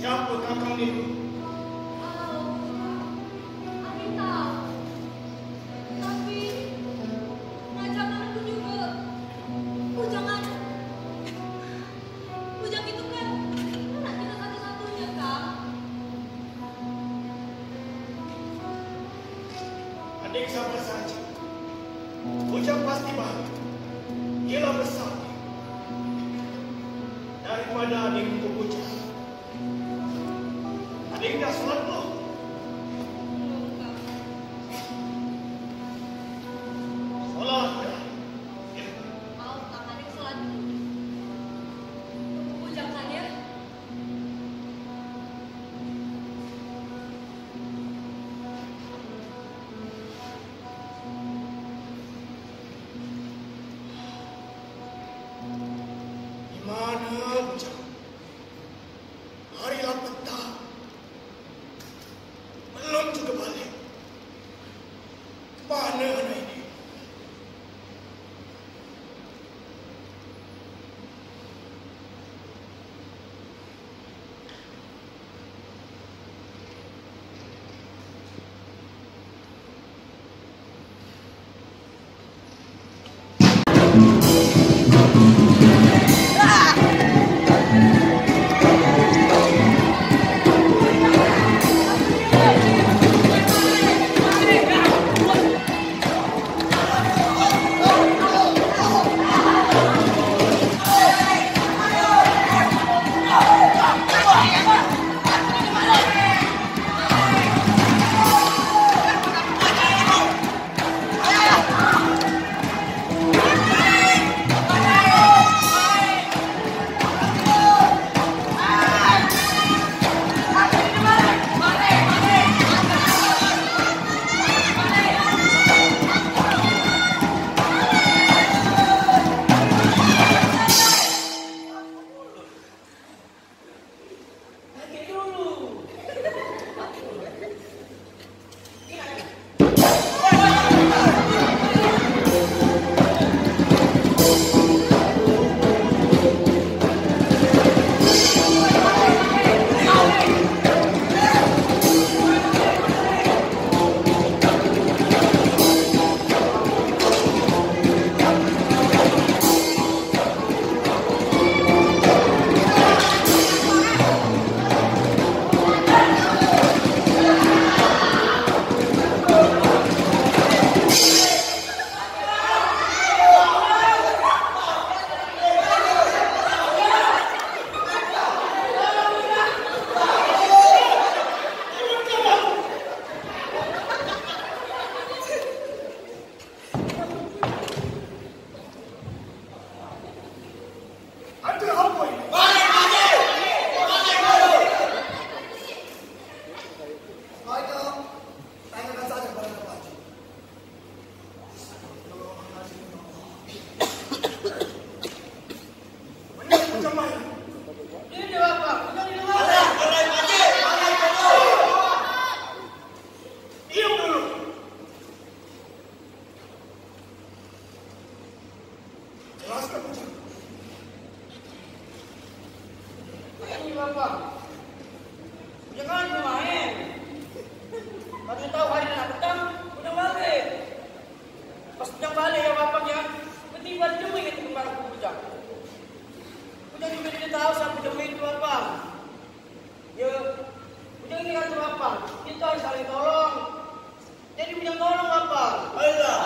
Siapa kakang itu? Adik tahu. Tapi ngajak aku juga. Bujang itu kan anak kita satu-satunya, Kang. Adik sabar saja. Bujang pasti bahagia. Ialah besar. Daripada adik untuk Bujang. Adik dah sholat belum? Belum, Kang. Sholat dah. Mau, Kang, adik sholat dulu. Bujang kan ya? Gimana Bujang? Harilah petang. Belum juga balik. Kemana anak ini? Ada apa ini? Ayo, tanyakan saja kepada Pak Haji. Benar Bujang main. Ini Bapak, bukan di luar. Diam dulu. Jelaskan Bujang. Ini Bapak. Jangan bermain. Kami tahu hari nak petang, udah balik. Pas Bujang balik ya Bapak ya, tiba-tiba cuma ingat kembali ke Bujang. Bujang juga tidak tahu siapa Bujang itu Bapak. Ya, Bujang ini kan Bapak, kita harus saling tolong. Jadi Bujang tolong Bapak. Ayolah,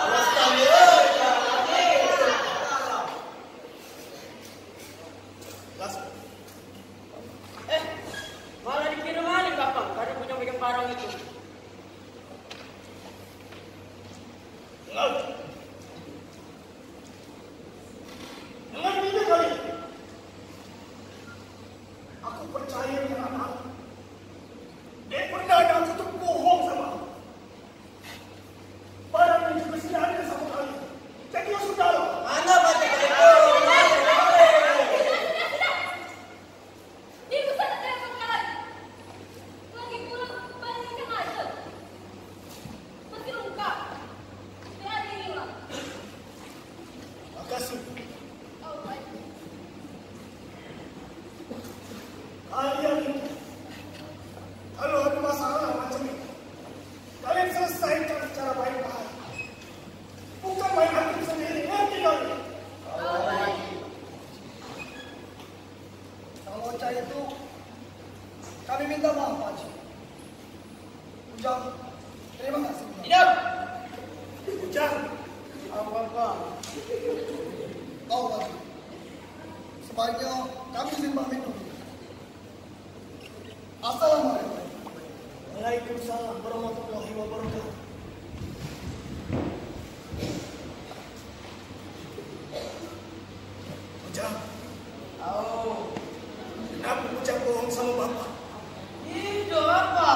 Eh, sembarang itu. Dengar. Dengar ini kali. Aku percaya dengan anak. Dia pernah ada aku tuh bohong sama aku. Barang ini juga sudah ada sama kali. Jadi ya sudah loh. Mana baca itu? Di pusat ada yang kemarin. Lagi pulang balik ke aja. Masih luka. Dia ada yang hilang. Makasih. Oh, baik. Kalian ini, kalau ada masalah macam ini, kalian selesaikan secara baik-baik. Bukan main hakim sendiri, ngerti kalian? Oh, baik. Kalau Ocah itu, kami minta maaf, Pak Haji. Ujang, terima kasih. Ujang. Tidak. Ujang, Apa-apa. Oh, Pak Haji. Sebaiknya kami izin pamit dulu. Assalamualaikum. Waalaikumsalam warahmatullahi wabarakatuh. Ujang, Oh. kenapa Ujang bohong sama bapak? Itu apa?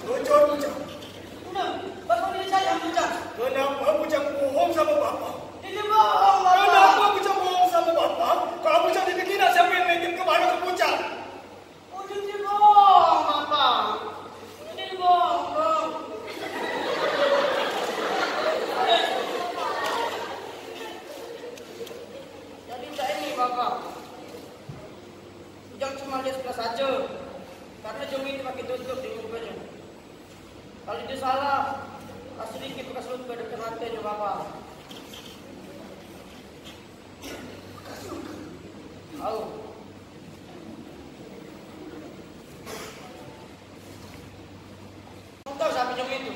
Jujur Ujang, Udah, bapak ini saya bukan. kenapa Ujang bohong sama bapak? Ini bohong, bapak. Kenapa Ujang bohong sama bapak? Kalau Ujang dipikirkan siapa yang naikin kemana ke Ujang? Udah ini bohong, bapak. Ini bohong, bang. Jadi tak ini, bapak. Ujang cuma lihat sebelah saja. Karena jom ini pakai tutup di mukanya. Kalau dia salah, kasih sedikit bekas luka dekat matanya, bapak. Tahu. Kamu tahu siapa jom itu?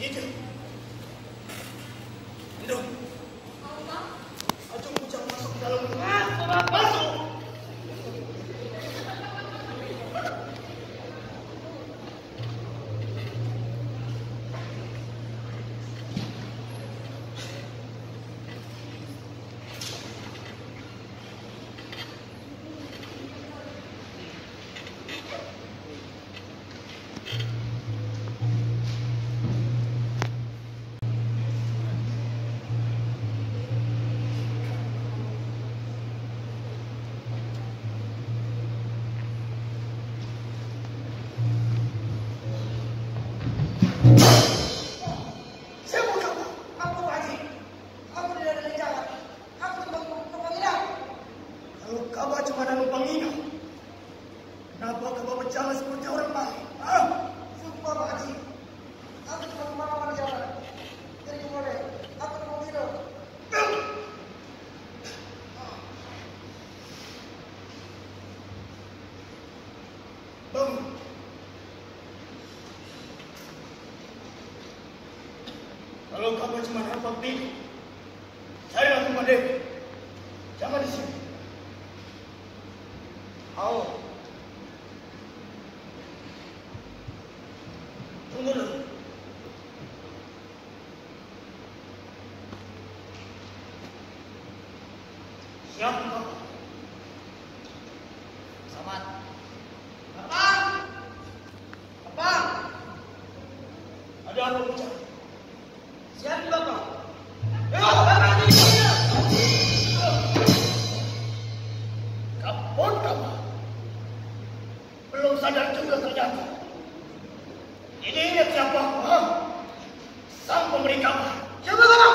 Itu. Itu. Mau, Bang? Ajung Ujang masuk ke dalam rumah. Masuk, bapak. Masuk. Siapa kamu? Aku Pak Haji. Aku tidak ada di jalan. Aku cuma panggilan. Kalau kamu cuma ada numpang ingat, kenapa kamu berjalan seperti orang baik? Ah, Sumpah, Pak Haji. Aku cuma kemana-mana jalan. Jadi boleh. Aku mau minum. bangun. Kalau kamu cuma nampak diri, saya langsung pada. Jangan di sini. Oh, Tunggu dulu. Siapa kamu? selamat. Bapak. Bapak. Ada apa Ujang? Siapa bapak? Bapak ini. Kapun kamu. Belum sadar juga ternyata. Ini ingat siapa? Ha? Sang pemberi kabar. Siapa bapak?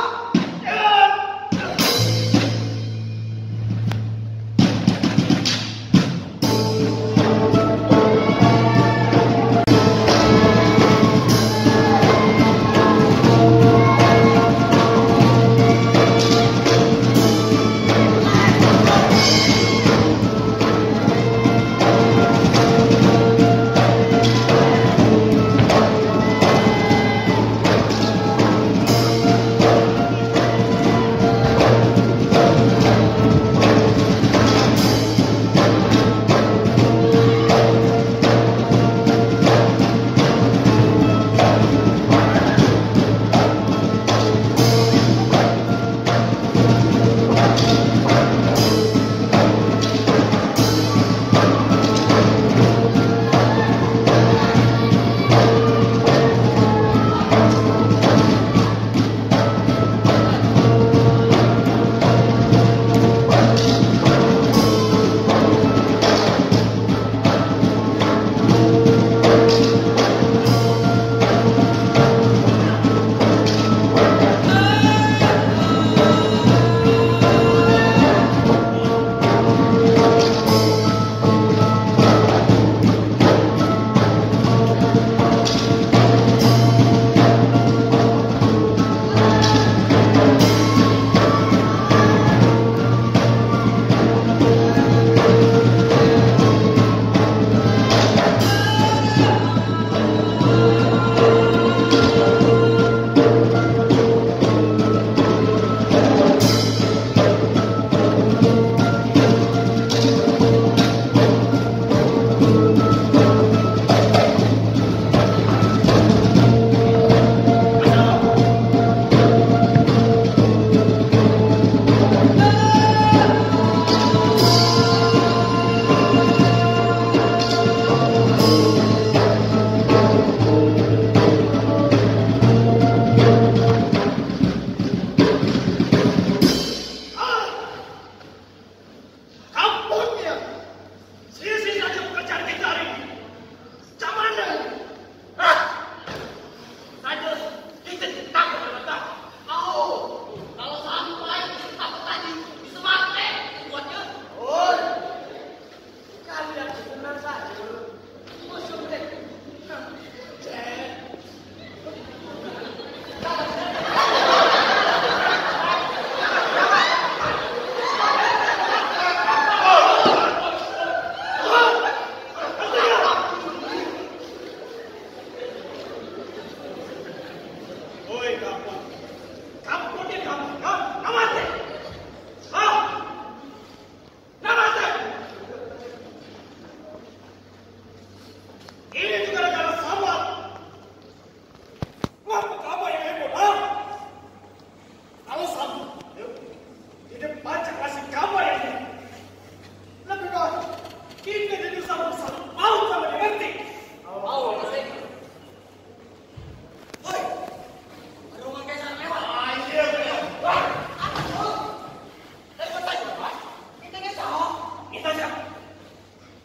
Intai siapa?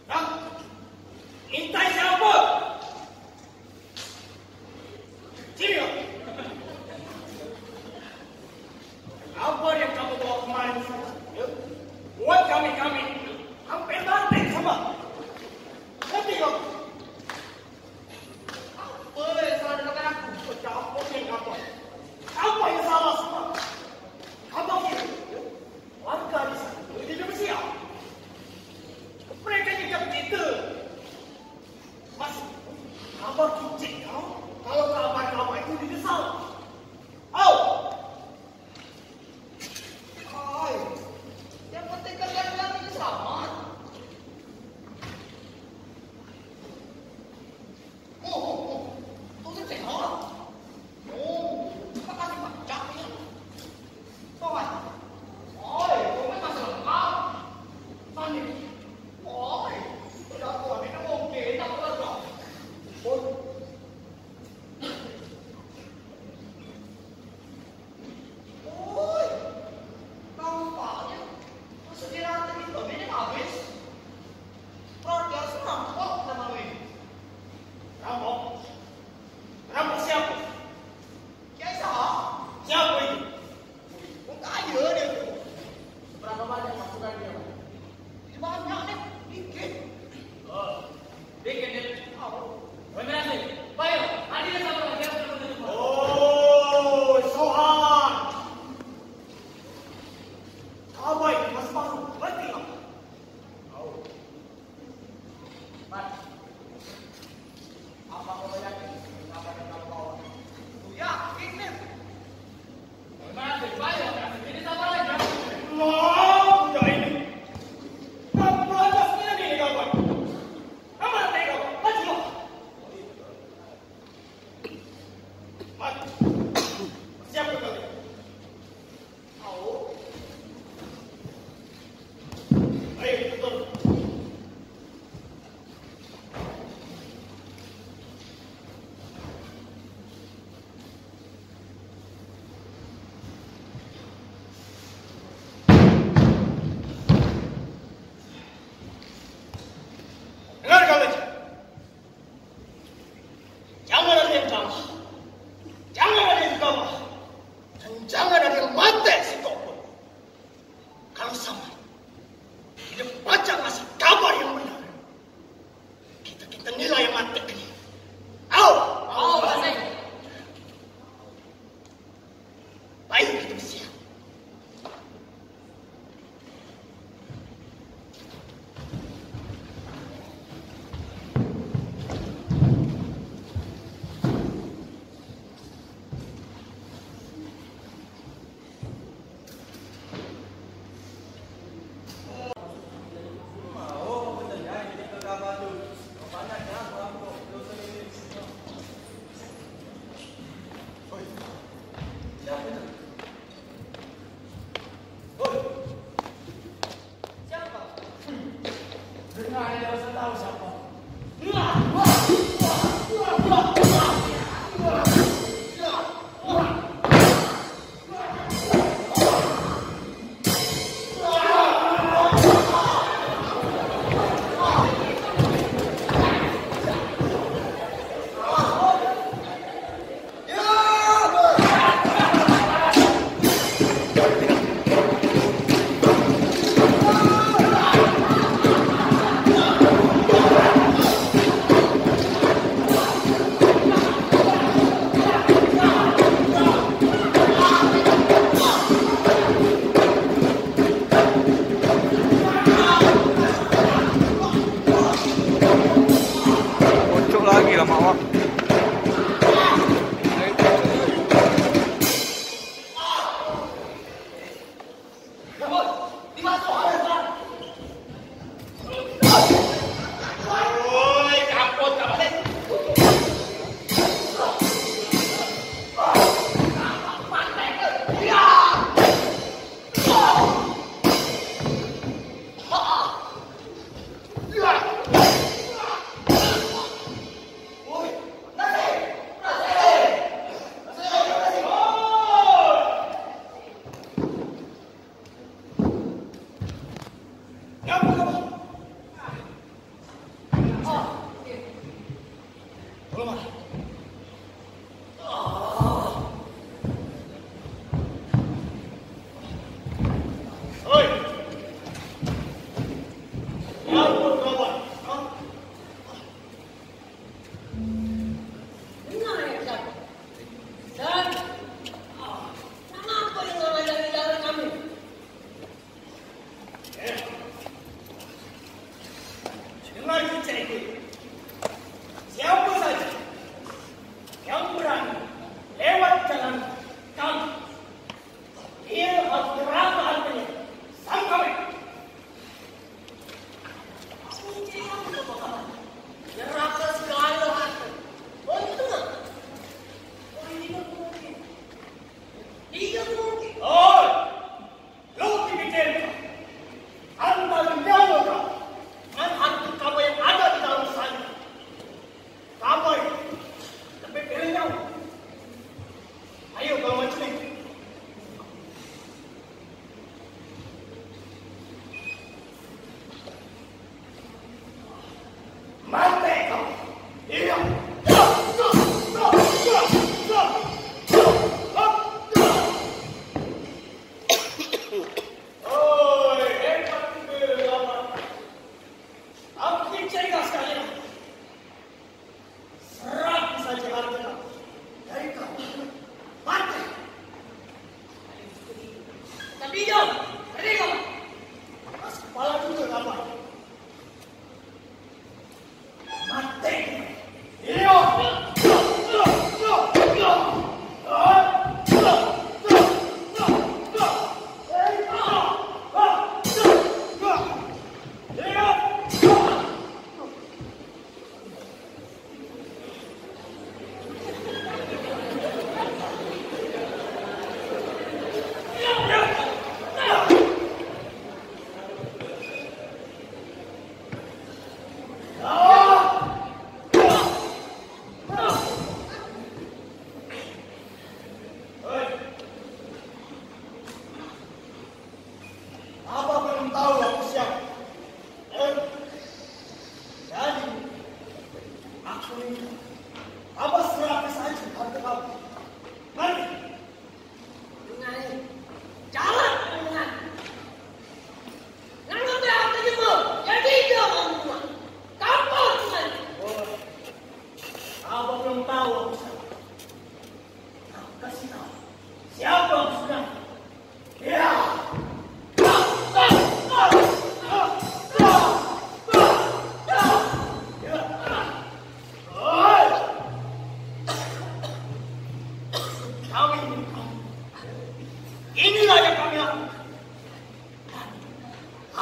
Hah? Intai siapa? Sini kau. Apa yang kamu bawa kemarin? Ya? Buat kami hampir mati sama. Ngerti kau? Apa yang salah dengan aku? Apa yang apa? Apa yang salah semua? Apa kira? Warga di sana tidak bersiap. Mereka juga begitu. Mas, kabar kincik kau? Kalau kabar itu tidak salah. Oh! Hai, yang penting kalian ini selamat. Oh, itu sehat. Oh, makasih banyak ya. Sobat, oi, kau memang lengkap. Mandi, oi, sudah tua ini mungkin tak lengkap. Oi, nampaknya masuk di rantai itu ini habis. Keluarga serampok sama ini. Rampok? Rampok siapa? Kiai Sah? Siapa itu? Kaya dia tu. Berapa banyak masukan dia? Banyak ni, dikit. Oh, dikit dia. Terima kasih. Baik, hari ini sama lagi. Oh, Sohan. Kau baik, mas baru. Berarti kau. Oh. Mat. Apa kau yakin? Apa yang kau bawa? Ya, ini. Terima kasih. Baik, ini sama lagi. Wow, dah ini. Apa atasnya ni kawan? Apa nak tengok? Maju. Mat. Siapa kau? Tahu. Ayo, betul. Dengar kau baca. Jangan ada yang kalah. Jangan ada yang kalah. Dan jangan ada yang mati sikapun. Kalau sama, tidak baca ngasih kabar yang benar. Kita nilai yang mati ini. Au! Baik. Baik, kita bersiap.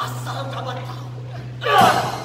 Asal kamu tahu.